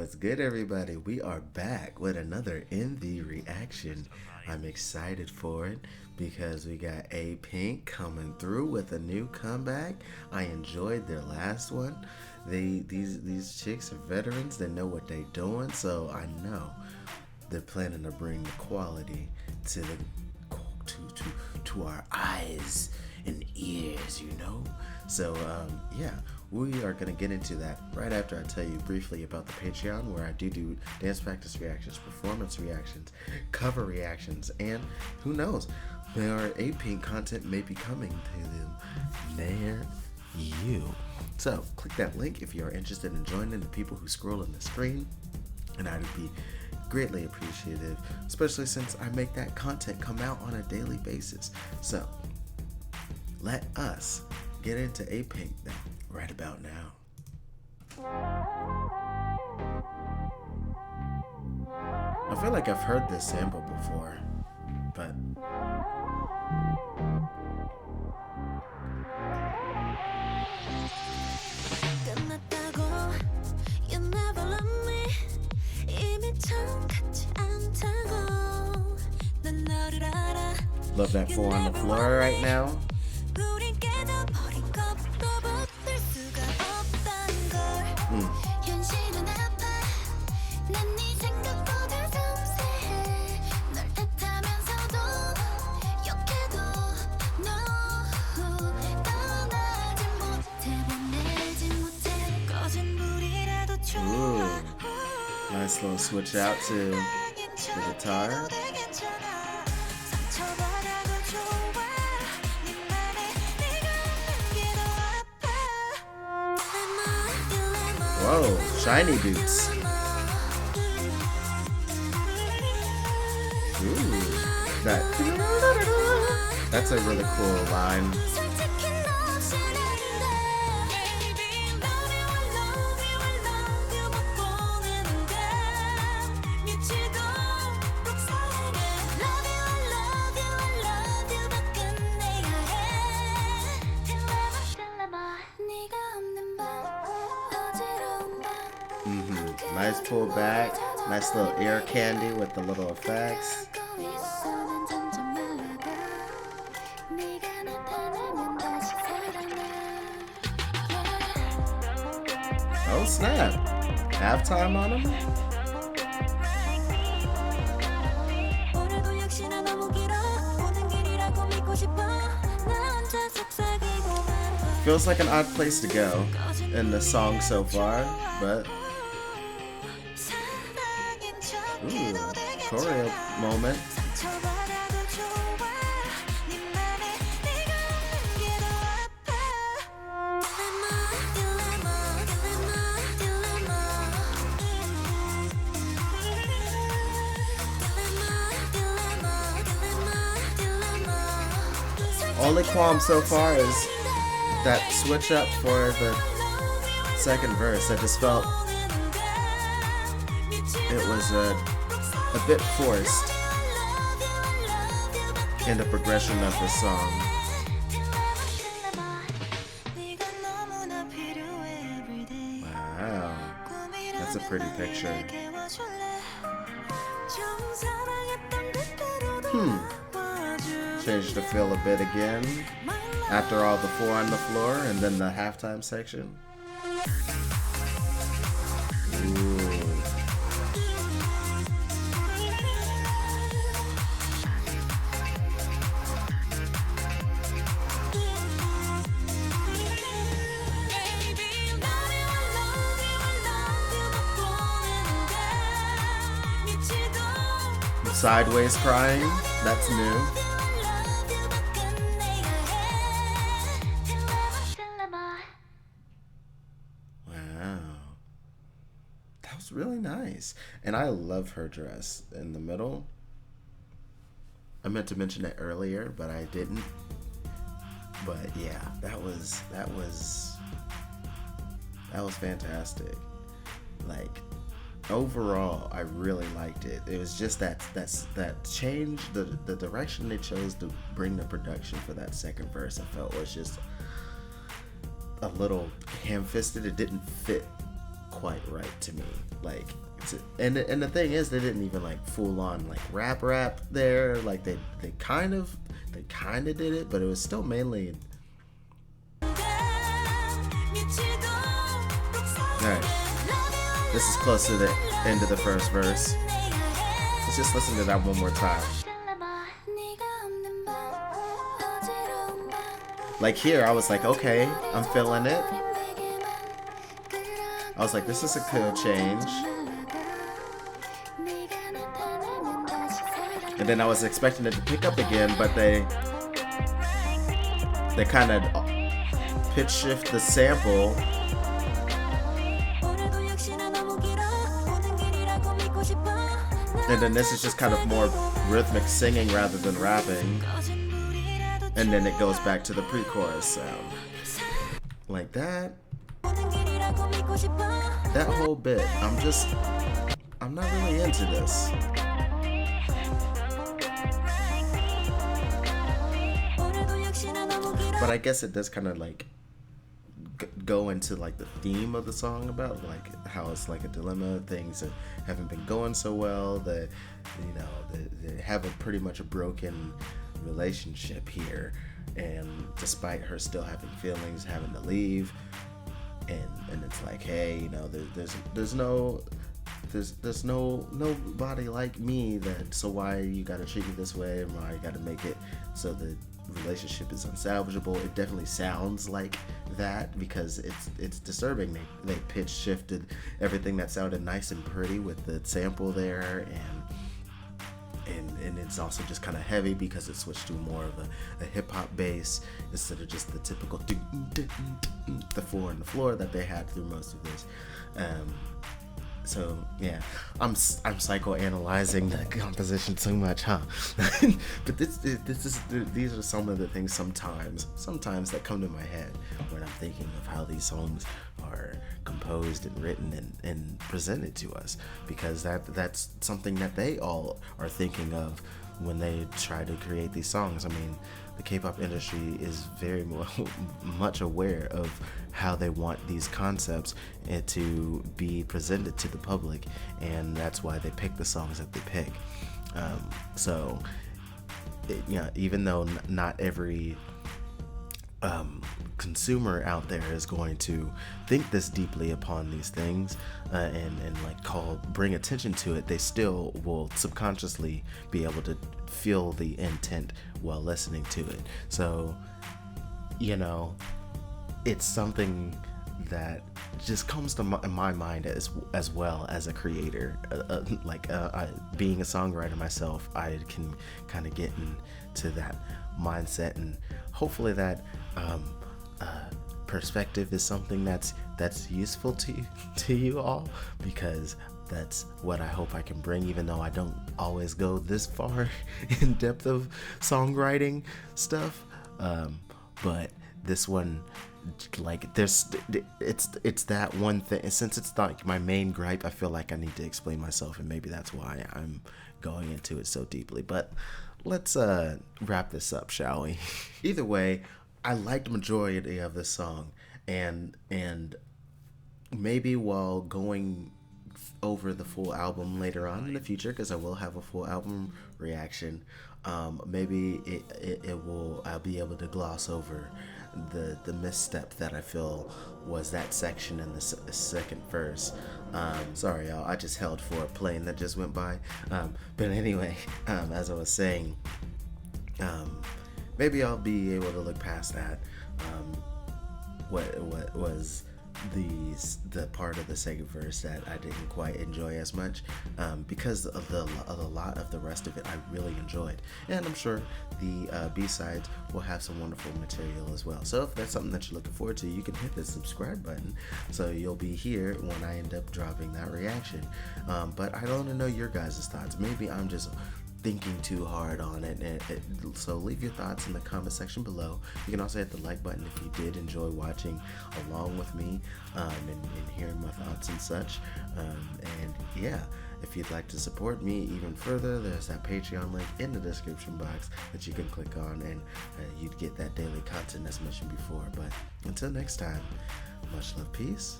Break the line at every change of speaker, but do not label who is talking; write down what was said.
What's good, everybody? We are back with another In The Reaction. I'm excited for it because we got Apink coming through with a new comeback. I enjoyed their last one. These chicks are veterans. They know what they're doing, so I know they're planning to bring the quality to our eyes and ears, you know. So yeah, we are gonna get into that right after I tell you briefly about the Patreon, where I do dance practice reactions, performance reactions, cover reactions, and who knows, more Apink content may be coming to them near you. So click that link if you are interested in joining the people who scroll on the screen, and I would be greatly appreciative, especially since I make that content come out on a daily basis. So let us get into Apink right about now. I feel like I've heard this sample before, but love that four on the floor right now. Ooh, nice little switch out to the guitar. Whoa, shiny boots. Ooh, that's a really cool line. Nice pull back, nice little ear candy with the little effects. Oh snap, halftime on him? Feels like an odd place to go in the song so far, but ooh, choreo moment. Only qualm so far is that switch up for the second verse. I just felt it was a bit forced in the progression of the song. Wow, that's a pretty picture. Changed the feel a bit again after all the four on the floor and then the halftime section. Ooh. Sideways crying, that's new. Wow, that was really nice. And I love her dress in the middle. I meant to mention it earlier, but I didn't. But yeah, that was fantastic. Like, overall, I really liked it. It was just that change, the direction they chose to bring the production for that second verse, I felt was just a little ham-fisted. It didn't fit quite right to me. Like, and the thing is, they didn't even like full on like rap there. Like they kind of did it, but it was still mainly. Alright, this is close to the end of the first verse. Let's just listen to that one more time. Like here, I was like, okay, I'm feeling it. I was like, this is a cool change. And then I was expecting it to pick up again, but they kind of pitch shift the sample. And then this is just kind of more rhythmic singing rather than rapping. And then it goes back to the pre-chorus sound. Like that. That whole bit. I'm not really into this. But I guess it does kind of like go into like the theme of the song about like how it's like a dilemma, things that haven't been going so well, that they have pretty much a broken relationship here, and despite her still having feelings, having to leave, and it's like, hey, there's nobody like me, that so why you gotta treat me this way, and why you gotta make it so the relationship is unsalvageable. It definitely sounds like that because it's disturbing. They pitch shifted everything that sounded nice and pretty with the sample there, and it's also just kind of heavy because it switched to more of a hip-hop bass instead of just the typical the 4 on the floor that they had through most of this. So yeah, I'm psychoanalyzing the composition too much, huh? But these are some of the things sometimes that come to my head when I'm thinking of how these songs are composed and written and presented to us, because that's something that they all are thinking of when they try to create these songs. I mean, the K-pop industry is very much aware of how they want these concepts to be presented to the public, and that's why they pick the songs that they pick. Even though not every consumer out there is going to think this deeply upon these things and like bring attention to it, they still will subconsciously be able to feel the intent while listening to it. So it's something that just comes to my mind as well as a creator. Being a songwriter myself, I can kind of get into that mindset, and hopefully that perspective is something that's useful to you all, because that's what I hope I can bring, even though I don't always go this far in depth of songwriting stuff. But this one, like, it's that one thing. Since it's not my main gripe, I feel like I need to explain myself, and maybe that's why I'm going into it so deeply. But let's wrap this up, shall we? Either way, I liked the majority of this song, and maybe while going over the full album later on in the future, because I will have a full album reaction, maybe I'll be able to gloss over the misstep that I feel was that section in the second verse. Sorry y'all, I just held for a plane that just went by. But anyway, as I was saying, maybe I'll be able to look past that. What was the part of the second verse that I didn't quite enjoy as much, because of a lot of the rest of it I really enjoyed, and I'm sure the B-sides will have some wonderful material as well. So if that's something that you're looking forward to, you can hit the subscribe button so you'll be here when I end up dropping that reaction. But I want to know your guys' thoughts. Maybe I'm just thinking too hard on it, so leave your thoughts in the comment section below. You can also hit the like button if you did enjoy watching along with me, and hearing my thoughts and such. And yeah, if you'd like to support me even further, there's that Patreon link in the description box that you can click on, and you'd get that daily content as mentioned before. But until next time, much love, peace.